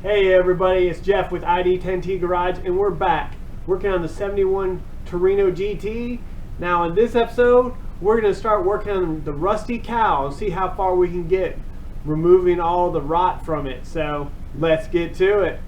Hey everybody, it's Jeff with ID10T Garage, and we're back working on the 71 Torino GT. Now in this episode, we're going to start working on the rusty cowl and see how far we can get removing all the rot from it. So let's get to it.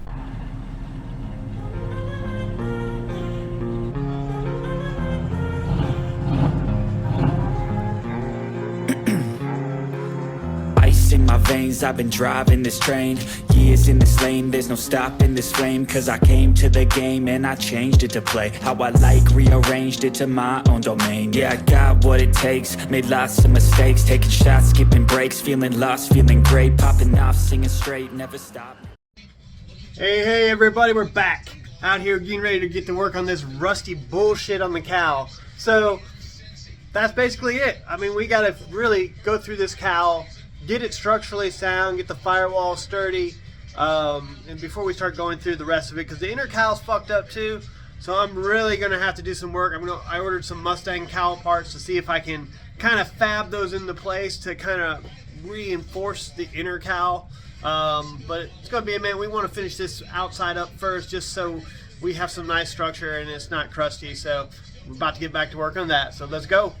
In my veins, I've been driving this train, years in this lane, there's no stopping this flame, cause I came to the game and I changed it to play how I like, rearranged it to my own domain. Yeah, I got what it takes, made lots of mistakes, taking shots, skipping breaks, feeling lost, feeling great, popping off, singing straight, never stop. Hey everybody, we're back out here getting ready to get to work on this rusty bullshit on the cowl. So that's basically it. I mean, we gotta really go through this cowl, get it structurally sound, get the firewall sturdy, and before we start going through the rest of it, because the inner cowl's fucked up too, so I'm really gonna have to do some work. I ordered some Mustang cowl parts to see if I can kind of fab those into place to kind of reinforce the inner cowl. But it's gonna be a man. We want to finish this outside up first, just so we have some nice structure and it's not crusty. So we're about to get back to work on that. So let's go.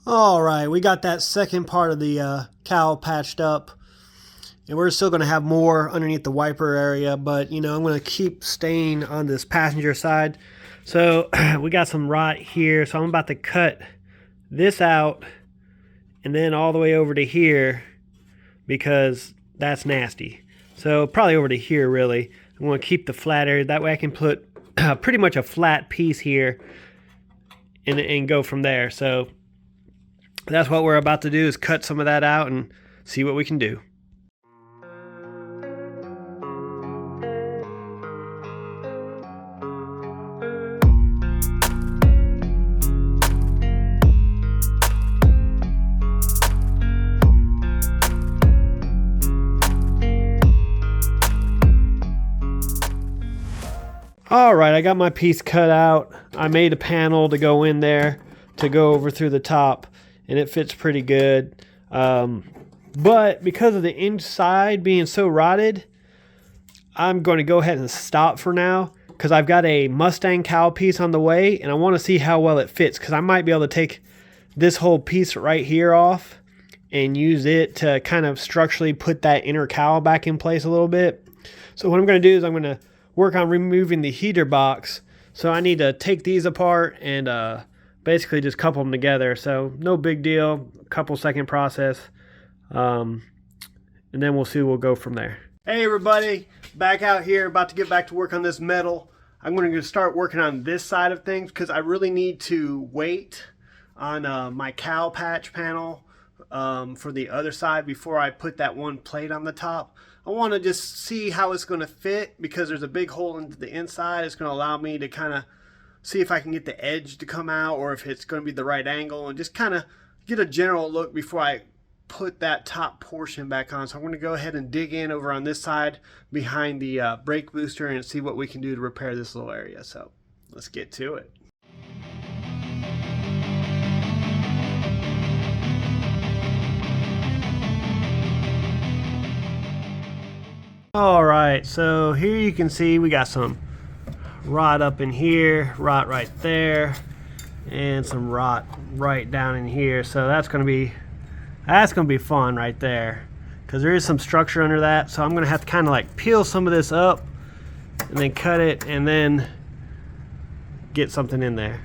Alright, we got that second part of the cowl patched up, and we're still going to have more underneath the wiper area, but you know, I'm going to keep staying on this passenger side. So we got some rot here, so I'm about to cut this out and then all the way over to here, because that's nasty. So probably over to here really. I'm going to keep the flat area, that way I can put pretty much a flat piece here and go from there. So that's what we're about to do, is cut some of that out and see what we can do. Alright, I got my piece cut out. I made a panel to go in there to go over through the top, and it fits pretty good. But because of the inside being so rotted, I'm going to go ahead and stop for now, because I've got a Mustang cowl piece on the way, and I want to see how well it fits, because I might be able to take this whole piece right here off and use it to kind of structurally put that inner cowl back in place a little bit. So what I'm going to do is I'm going to work on removing the heater box. So I need to take these apart and basically just couple them together. So no big deal, a couple second process, and then we'll go from there. Hey everybody, back out here, about to get back to work on this metal. I'm going to start working on this side of things, because I really need to wait on my cowl patch panel for the other side before I put that one plate on the top. I want to just see how it's going to fit, because there's a big hole into the inside. It's going to allow me to kind of see if I can get the edge to come out, or if it's going to be the right angle, and just kind of get a general look before I put that top portion back on. So I'm going to go ahead and dig in over on this side behind the brake booster and see what we can do to repair this little area. So let's get to it. Alright, so here you can see we got some rot up in here, rot right there, and some rot right down in here. So that's gonna be fun right there, because there is some structure under that. So I'm gonna have to kind of like peel some of this up and then cut it and then get something in there.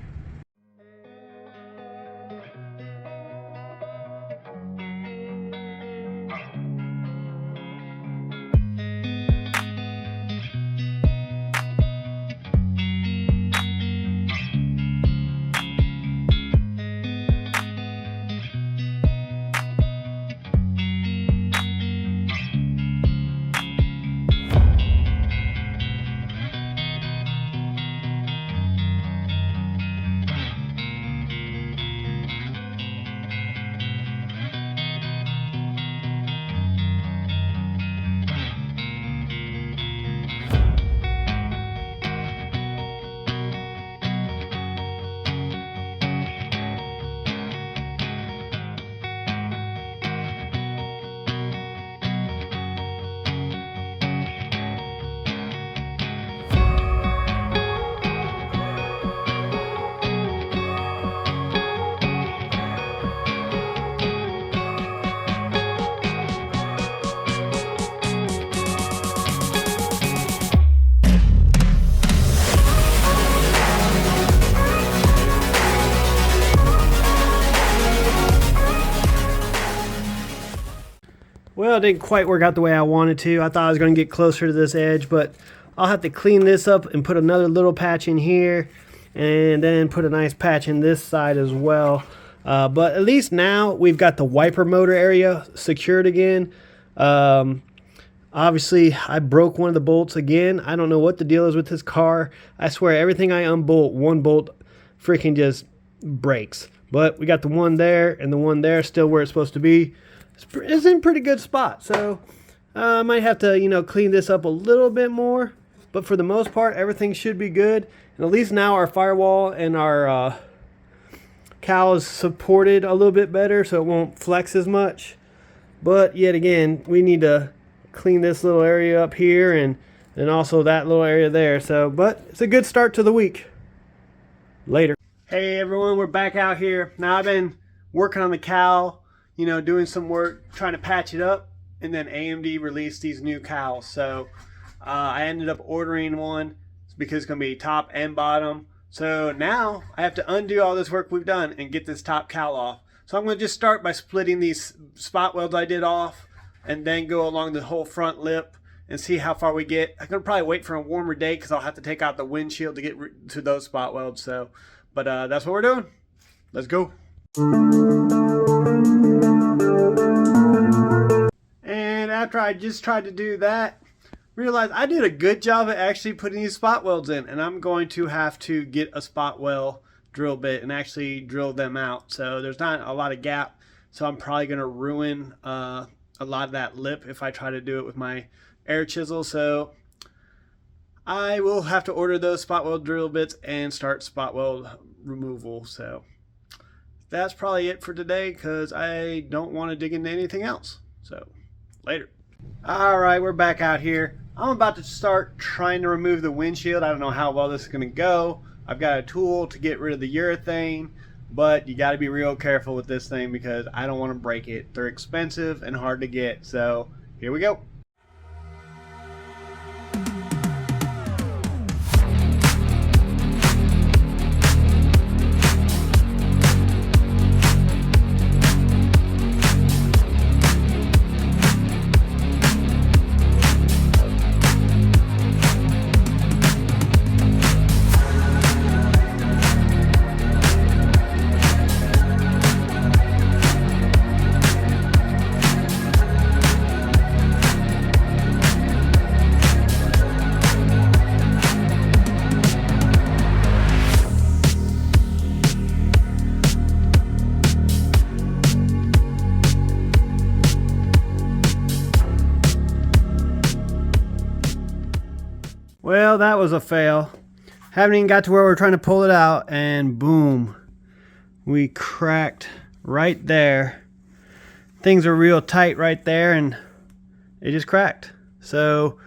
Well, it didn't quite work out the way I wanted to. I thought I was going to get closer to this edge, but I'll have to clean this up and put another little patch in here, and then put a nice patch in this side as well. But at least now we've got the wiper motor area secured again. Obviously, I broke one of the bolts again. I don't know what the deal is with this car. I swear everything I unbolt, one bolt freaking just breaks. But we got the one there and the one there still where it's supposed to be. It's in a pretty good spot. So I might have to, you know, clean this up a little bit more. But for the most part, everything should be good. And at least now our firewall and our COWL is supported a little bit better, so it won't flex as much. But yet again, we need to clean this little area up here and also that little area there. So, but it's a good start to the week. Later. Hey everyone, we're back out here. Now I've been working on the COWL, you know, doing some work, trying to patch it up, and then AMD released these new COWLs. So I ended up ordering one because it's going to be top and bottom. So now I have to undo all this work we've done and get this top COWL off. So I'm going to just start by splitting these spot welds I did off, and then go along the whole front lip and see how far we get. I'm going to probably wait for a warmer day because I'll have to take out the windshield to get to those spot welds. So, but that's what we're doing. Let's go. And after I just tried to do that, realized I did a good job at actually putting these spot welds in, and I'm going to have to get a spot weld drill bit and actually drill them out. So there's not a lot of gap, so I'm probably going to ruin a lot of that lip if I try to do it with my air chisel. So I will have to order those spot weld drill bits and start spot weld removal. So that's probably it for today because I don't want to dig into anything else. So later. All right, we're back out here. I'm about to start trying to remove the windshield. I don't know how well this is going to go. I've got a tool to get rid of the urethane, but you got to be real careful with this thing because I don't want to break it. They're expensive and hard to get. So here we go. Well, that was a fail. Haven't even got to where we're trying to pull it out, and boom, we cracked right there. Things are real tight right there, and it just cracked. So,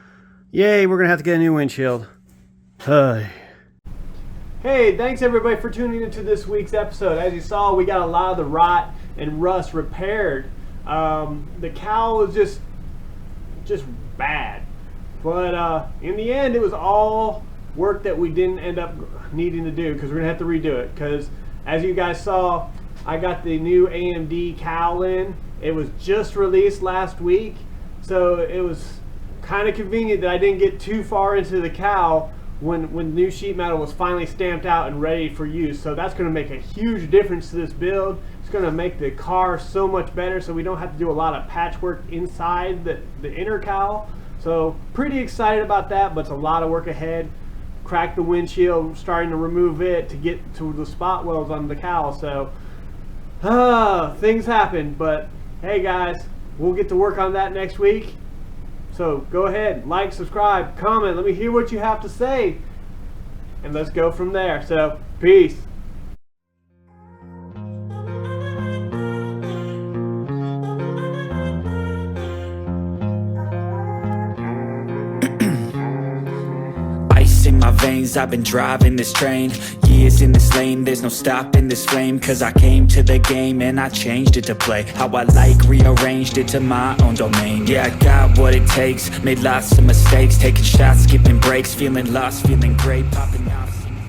yay, we're gonna have to get a new windshield. Hey, thanks everybody for tuning into this week's episode. As you saw, we got a lot of the rot and rust repaired. The COWL was just bad. But in the end, it was all work that we didn't end up needing to do because we're going to have to redo it. Because as you guys saw, I got the new AMD COWL in. It was just released last week. So it was kind of convenient that I didn't get too far into the COWL when new sheet metal was finally stamped out and ready for use. So that's going to make a huge difference to this build. It's going to make the car so much better so we don't have to do a lot of patchwork inside the inner COWL. So pretty excited about that, but it's a lot of work ahead. Cracked the windshield, starting to remove it to get to the spot welds on the COWL. So things happen, but hey guys, we'll get to work on that next week. So go ahead, like, subscribe, comment, let me hear what you have to say, and let's go from there. So peace. In my veins, I've been driving this train. Years in this lane, there's no stopping this flame. Cause I came to the game and I changed it to play how I like, rearranged it to my own domain. Yeah, I got what it takes, made lots of mistakes, taking shots, skipping breaks, feeling lost, feeling great, popping out.